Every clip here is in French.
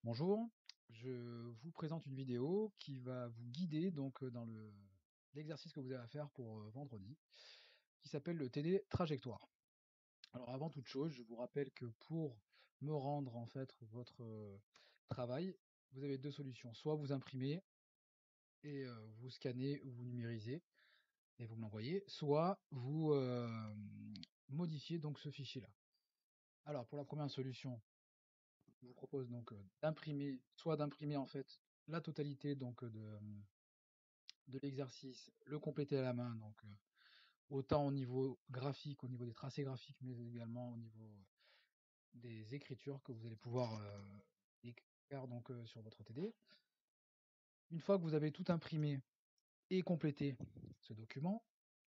Bonjour, je vous présente une vidéo qui va vous guider dans l'exercice que vous avez à faire pour vendredi, qui s'appelle le TD trajectoire. Alors avant toute chose, je vous rappelle que pour me rendre en fait votre travail, vous avez deux solutions. Soit vous imprimez et vous scannez ou vous numérisez et vous me l'envoyez, soit vous modifiez donc ce fichier-là. Alors pour la première solution, je vous propose donc d'imprimer en fait la totalité de l'exercice, le compléter à la main, autant au niveau graphique, au niveau des tracés graphiques, mais également au niveau des écritures que vous allez pouvoir faire sur votre TD. Une fois que vous avez tout imprimé et complété ce document,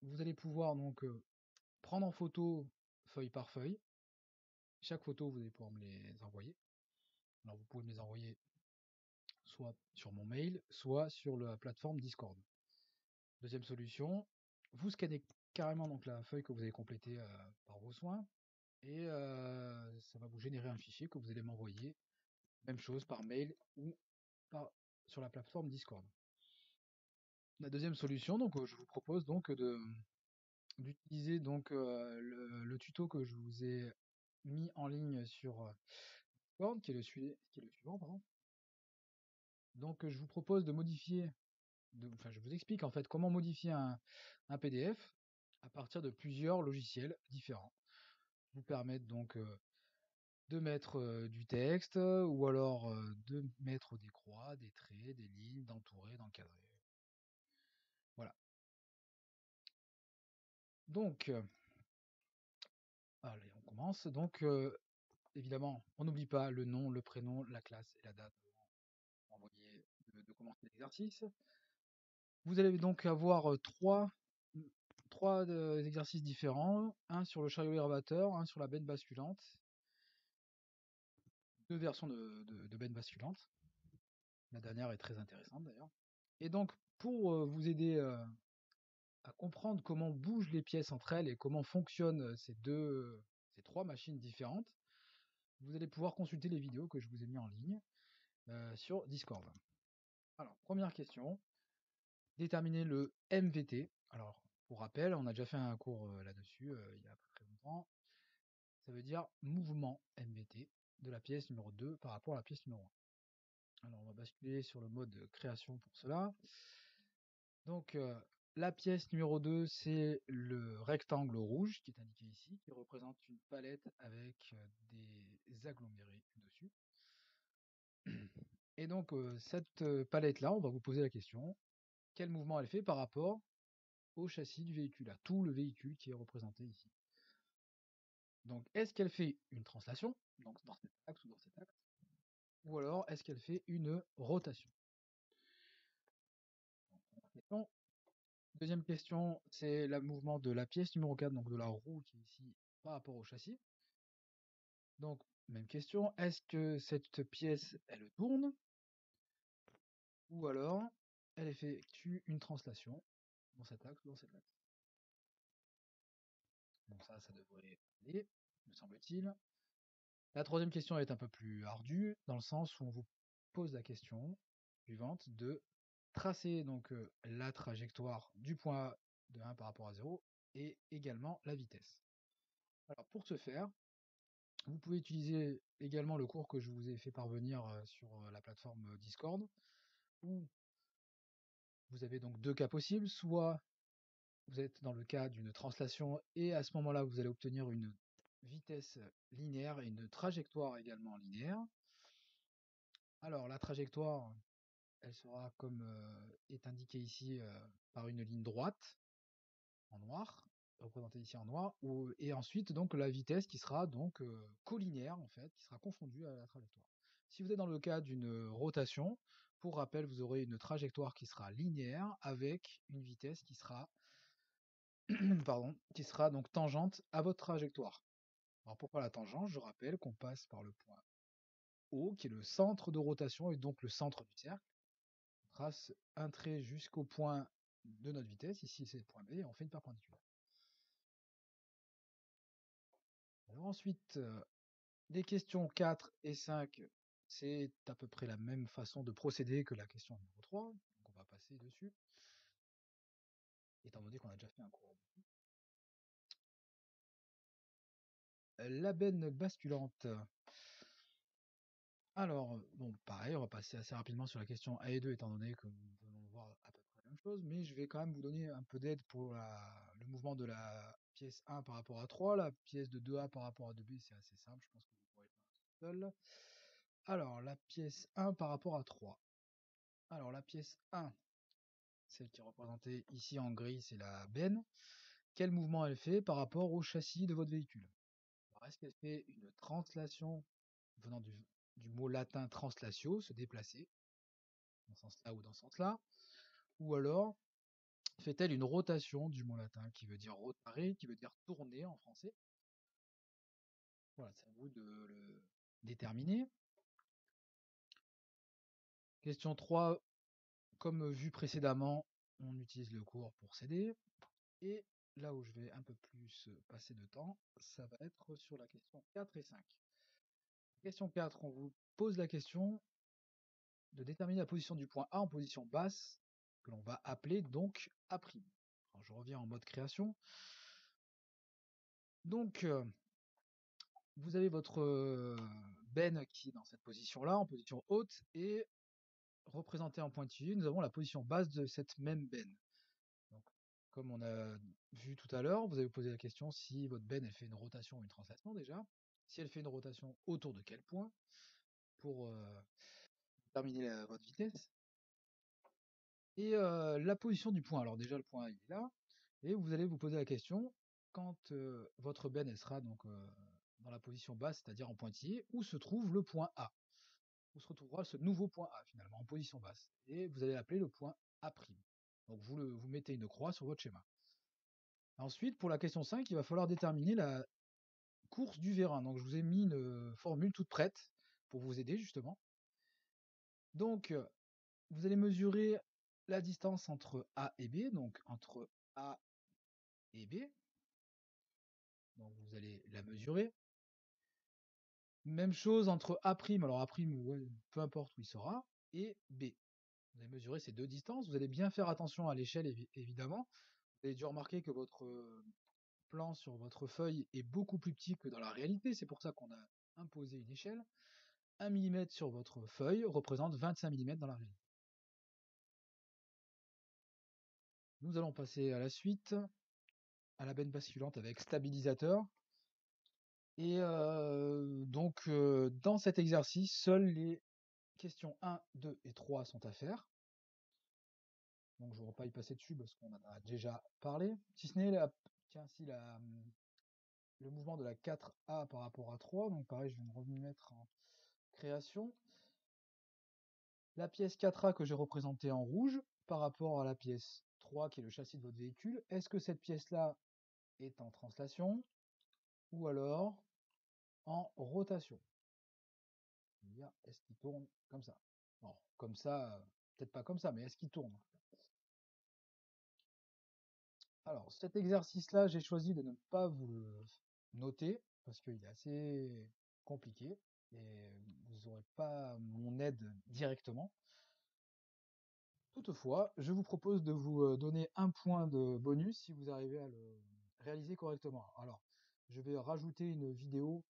vous allez pouvoir prendre en photo feuille par feuille. Chaque photo, vous allez pouvoir me les envoyer. Alors vous pouvez me les envoyer soit sur mon mail, soit sur la plateforme Discord. Deuxième solution, vous scannez carrément la feuille que vous avez complétée par vos soins et ça va vous générer un fichier que vous allez m'envoyer, même chose par mail ou sur la plateforme Discord. La deuxième solution, je vous propose d'utiliser le tuto que je vous ai mis en ligne sur Discord, qui est le suivant, pardon. Donc je vous propose de modifier, je vous explique en fait comment modifier un PDF à partir de plusieurs logiciels différents. Vous permettre de mettre du texte ou alors de mettre des croix, des traits, des lignes, d'entourer, d'encadrer. Voilà. Donc, allez, on commence. Évidemment, on n'oublie pas le nom, le prénom, la classe et la date de commencer l'exercice. Vous allez donc avoir trois exercices différents, un sur le chariot élévateur, un sur la benne basculante, deux versions de benne basculante. La dernière est très intéressante d'ailleurs. Et donc, pour vous aider à comprendre comment bougent les pièces entre elles et comment fonctionnent ces trois machines différentes, vous allez pouvoir consulter les vidéos que je vous ai mis en ligne sur Discord. Alors, première question, déterminer le MVT. Alors, pour rappel, on a déjà fait un cours là-dessus il y a pas très longtemps. Ça veut dire mouvement MVT de la pièce numéro 2 par rapport à la pièce numéro 1. Alors, on va basculer sur le mode création pour cela. Donc, la pièce numéro 2, c'est le rectangle rouge qui est indiqué ici, qui représente une palette avec des agglomérés dessus. Et donc, cette palette-là, on va vous poser la question, quel mouvement elle fait par rapport au châssis du véhicule, à tout le véhicule qui est représenté ici. Donc, est-ce qu'elle fait une translation, donc dans cet axe ou dans cet axe, ou alors est-ce qu'elle fait une rotation? Donc, deuxième question, c'est le mouvement de la pièce numéro 4, donc de la roue qui est ici par rapport au châssis. Donc, même question, est-ce que cette pièce, elle tourne ou alors elle effectue une translation dans cet axe ou dans cet axe? Bon, ça devrait aller, me semble-t-il. La troisième question est un peu plus ardue, dans le sens où on vous pose la question suivante de tracer la trajectoire du point de 1 par rapport à 0 et également la vitesse. Alors pour ce faire, vous pouvez utiliser également le cours que je vous ai fait parvenir sur la plateforme Discord, où vous avez donc deux cas possibles. Soit vous êtes dans le cas d'une translation et à ce moment-là, vous allez obtenir une vitesse linéaire et une trajectoire également linéaire. Alors la trajectoire, elle sera comme est indiqué ici par une ligne droite en noir, représentée ici en noir, et ensuite donc la vitesse qui sera collinéaire en fait, qui sera confondue à la trajectoire. Si vous êtes dans le cas d'une rotation, pour rappel, vous aurez une trajectoire qui sera linéaire avec une vitesse qui sera pardon, qui sera donc tangente à votre trajectoire. Alors pourquoi la tangente? Je rappelle qu'on passe par le point O, qui est le centre de rotation et donc le centre du cercle. On trace un trait jusqu'au point de notre vitesse, ici c'est le point B, et on fait une perpendiculaire. Alors ensuite, les questions 4 et 5, C'est à peu près la même façon de procéder que la question numéro 3, donc on va passer dessus, étant donné qu'on a déjà fait un cours. La benne basculante. Alors, bon, pareil, on va passer assez rapidement sur la question 1 et 2, étant donné que nous venons de voir à peu près la même chose, mais je vais quand même vous donner un peu d'aide pour le mouvement de la pièce 1 par rapport à 3, la pièce de 2A par rapport à 2B, c'est assez simple, je pense que vous pourrez le faire tout seul. Alors, la pièce 1 par rapport à 3. Alors, la pièce 1, celle qui est représentée ici en gris, c'est la benne. Quel mouvement elle fait par rapport au châssis de votre véhicule? Alors, est-ce qu'elle fait une translation venant du mot latin translatio, se déplacer, dans ce sens-là ou dans ce sens-là? Ou alors, fait-elle une rotation du mot latin qui veut dire rotare, qui veut dire tourner en français? Voilà, c'est à vous de le déterminer. Question 3, comme vu précédemment, on utilise le cours pour s'aider. Et là où je vais un peu plus passer de temps, ça va être sur la question 4 et 5. Question 4, on vous pose la question de déterminer la position du point A en position basse, que l'on va appeler donc A'. Alors je reviens en mode création. Donc, vous avez votre benne qui est dans cette position-là, en position haute, et représentée en pointillé, nous avons la position basse de cette même benne. Donc, comme on a vu tout à l'heure, vous avez posé la question si votre benne elle fait une rotation ou une translation déjà. Si elle fait une rotation, autour de quel point pour déterminer votre vitesse. Et la position du point. Alors déjà le point il est là. Et vous allez vous poser la question, quand votre benne elle sera donc dans la position basse, c'est-à-dire en pointillé, où se trouve le point A? Où se retrouvera ce nouveau point A finalement, en position basse? Et vous allez l'appeler le point A'. Donc vous mettez une croix sur votre schéma. Ensuite, pour la question 5, il va falloir déterminer la course du vérin. Donc je vous ai mis une formule toute prête pour vous aider justement. Donc vous allez mesurer la distance entre A et B, donc entre A et B. Donc vous allez la mesurer. Même chose entre A', alors A', ouais, peu importe où il sera, et B. Vous allez mesurer ces deux distances. Vous allez bien faire attention à l'échelle, évidemment. Vous avez dû remarquer que votre plan sur votre feuille est beaucoup plus petit que dans la réalité. C'est pour ça qu'on a imposé une échelle. 1 mm sur votre feuille représente 25 mm dans la réalité. Nous allons passer à la suite, à la benne basculante avec stabilisateur. Et donc, dans cet exercice, seules les questions 1, 2 et 3 sont à faire. Donc, je ne vais pas y passer dessus parce qu'on en a déjà parlé. Si ce n'est le mouvement de la 4A par rapport à 3. Donc, pareil, je vais me remettre en création. La pièce 4A que j'ai représentée en rouge par rapport à la pièce 3 qui est le châssis de votre véhicule. Est-ce que cette pièce-là est en translation ou alors en rotation? Est-ce qu'il tourne comme ça? Non, comme ça, peut-être pas comme ça, mais est-ce qu'il tourne? Alors, cet exercice-là, j'ai choisi de ne pas vous le noter parce qu'il est assez compliqué et vous n'aurez pas mon aide directement. Toutefois, je vous propose de vous donner un point de bonus si vous arrivez à le réaliser correctement. Alors, je vais rajouter une vidéo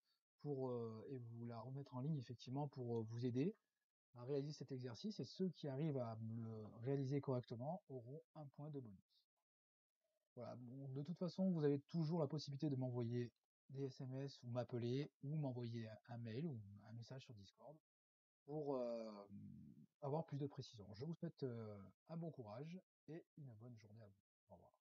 et vous la remettre en ligne effectivement pour vous aider à réaliser cet exercice et ceux qui arrivent à le réaliser correctement auront un point de bonus. Voilà, bon, de toute façon, vous avez toujours la possibilité de m'envoyer des SMS ou m'appeler ou m'envoyer un mail ou un message sur Discord pour avoir plus de précision. Je vous souhaite un bon courage et une bonne journée à vous. Au revoir.